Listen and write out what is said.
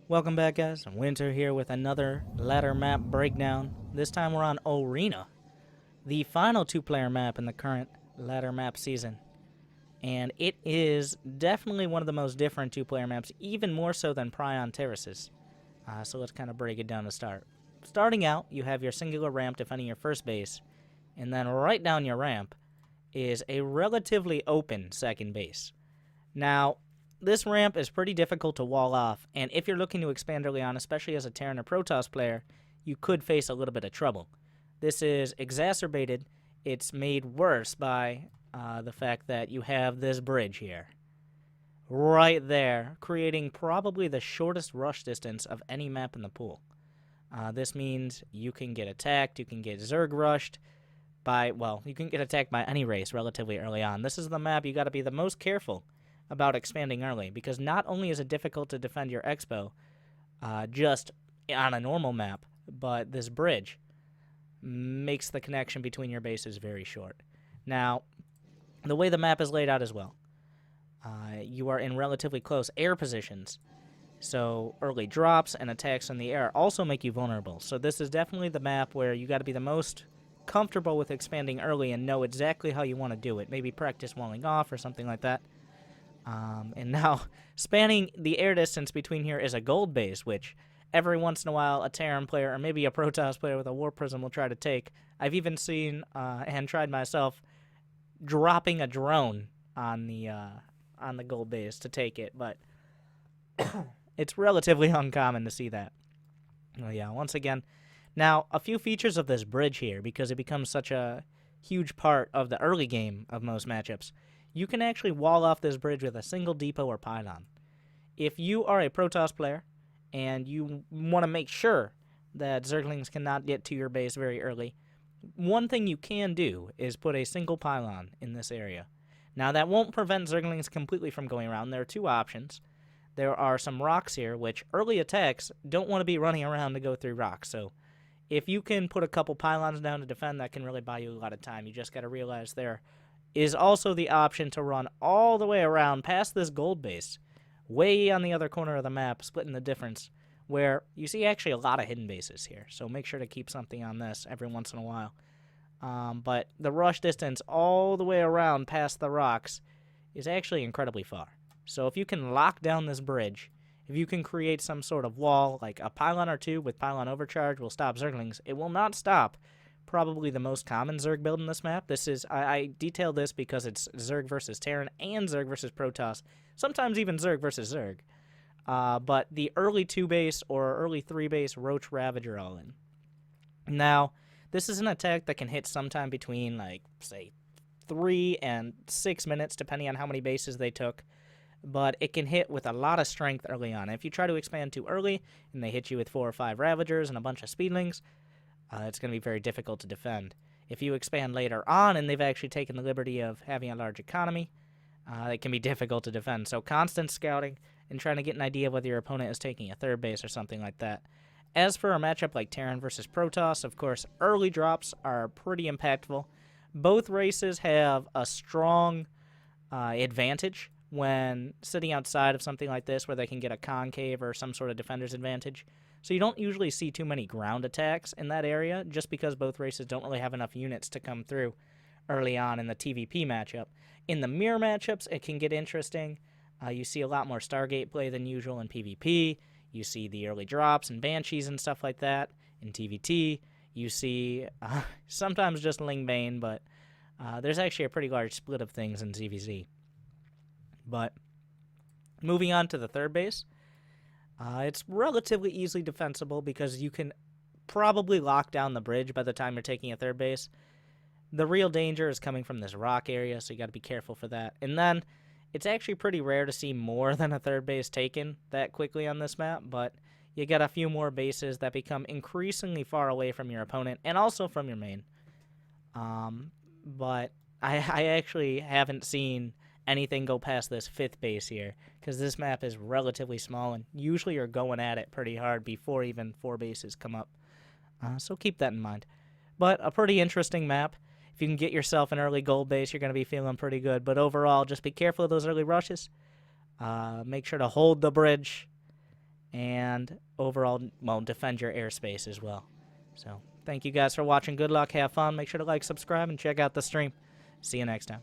Welcome back, guys. Winter here with another ladder map breakdown. This time we're on Ulrena, the final two-player map in the current ladder map season. And it is definitely one of the most different two-player maps, even more so than Prion Terraces. So let's kind of break it down to start. Starting out, you have your singular ramp defending your first base, and then right down your ramp is a relatively open second base. Now, this ramp is pretty difficult to wall off, and if you're looking to expand early on, especially as a Terran or Protoss player, you could face a little bit of trouble. This is exacerbated. It's made worse by the fact that you have this bridge here. Right there, creating probably the shortest rush distance of any map in the pool. This means you can get attacked, you can get Zerg rushed by, well, you can get attacked by any race relatively early on. This is the map you got to be the most careful about expanding early, because not only is it difficult to defend your expo just on a normal map, but this bridge makes the connection between your bases very short. Now, the way the map is laid out as well, you are in relatively close air positions, so early drops and attacks in the air also make you vulnerable. So this is definitely the map where you got to be the most comfortable with expanding early and know exactly how you want to do it. Maybe practice walling off or something like that. And now, spanning the air distance between here is a gold base, which every once in a while a Terran player or maybe a Protoss player with a War Prism will try to take. I've even seen and tried myself dropping a drone on the gold base to take it, but it's relatively uncommon to see that. Oh yeah, once again. Now, a few features of this bridge here, because it becomes such a huge part of the early game of most matchups. You can actually wall off this bridge with a single depot or pylon. If you are a Protoss player and you want to make sure that Zerglings cannot get to your base very early, one thing you can do is put a single pylon in this area. Now, that won't prevent Zerglings completely from going around. There are two options. There are some rocks here, which early attacks don't want to be running around to go through rocks. So if you can put a couple pylons down to defend, that can really buy you a lot of time. You just got to realize there is also the option to run all the way around past this gold base, way on the other corner of the map, splitting the difference, where you see actually a lot of hidden bases here. So make sure to keep something on this every once in a while. But the rush distance all the way around past the rocks is actually incredibly far. So if you can lock down this bridge, if you can create some sort of wall, like a pylon or two with pylon overcharge will stop Zerglings, it will not stop probably the most common Zerg build in this map. This is, I detail this because it's Zerg versus Terran and Zerg versus Protoss, sometimes even Zerg versus Zerg. But the early 2-base or early 3-base Roach Ravager all in. Now, this is an attack that can hit sometime between, like, say, 3 and 6 minutes, depending on how many bases they took. But it can hit with a lot of strength early on. If you try to expand too early and they hit you with 4 or 5 Ravagers and a bunch of Speedlings, it's going to be very difficult to defend. If you expand later on and they've actually taken the liberty of having a large economy, it can be difficult to defend. So constant scouting and trying to get an idea of whether your opponent is taking a third base or something like that. As for a matchup like Terran versus Protoss, of course, early drops are pretty impactful. Both races have a strong advantage when sitting outside of something like this where they can get a concave or some sort of defender's advantage. So you don't usually see too many ground attacks in that area just because both races don't really have enough units to come through early on in the TVP matchup. In the mirror matchups, it can get interesting. You see a lot more Stargate play than usual in PvP. You see the early drops and Banshees and stuff like that in TVT. You see sometimes just Lingbane, but there's actually a pretty large split of things in ZVZ. But moving on to the third base, it's relatively easily defensible because you can probably lock down the bridge by the time you're taking a third base. The real danger is coming from this rock area, so you got to be careful for that. And then it's actually pretty rare to see more than a third base taken that quickly on this map, but you get a few more bases that become increasingly far away from your opponent and also from your main. But I actually haven't seen anything go past this fifth base here, because this map is relatively small, and usually you're going at it pretty hard before even 4 bases come up. So keep that in mind. But a pretty interesting map. If you can get yourself an early gold base, you're going to be feeling pretty good. But overall, just be careful of those early rushes. Make sure to hold the bridge and overall, well, defend your airspace as well. So thank you guys for watching. Good luck, have fun. Make sure to like, subscribe, and check out the stream. See you next time.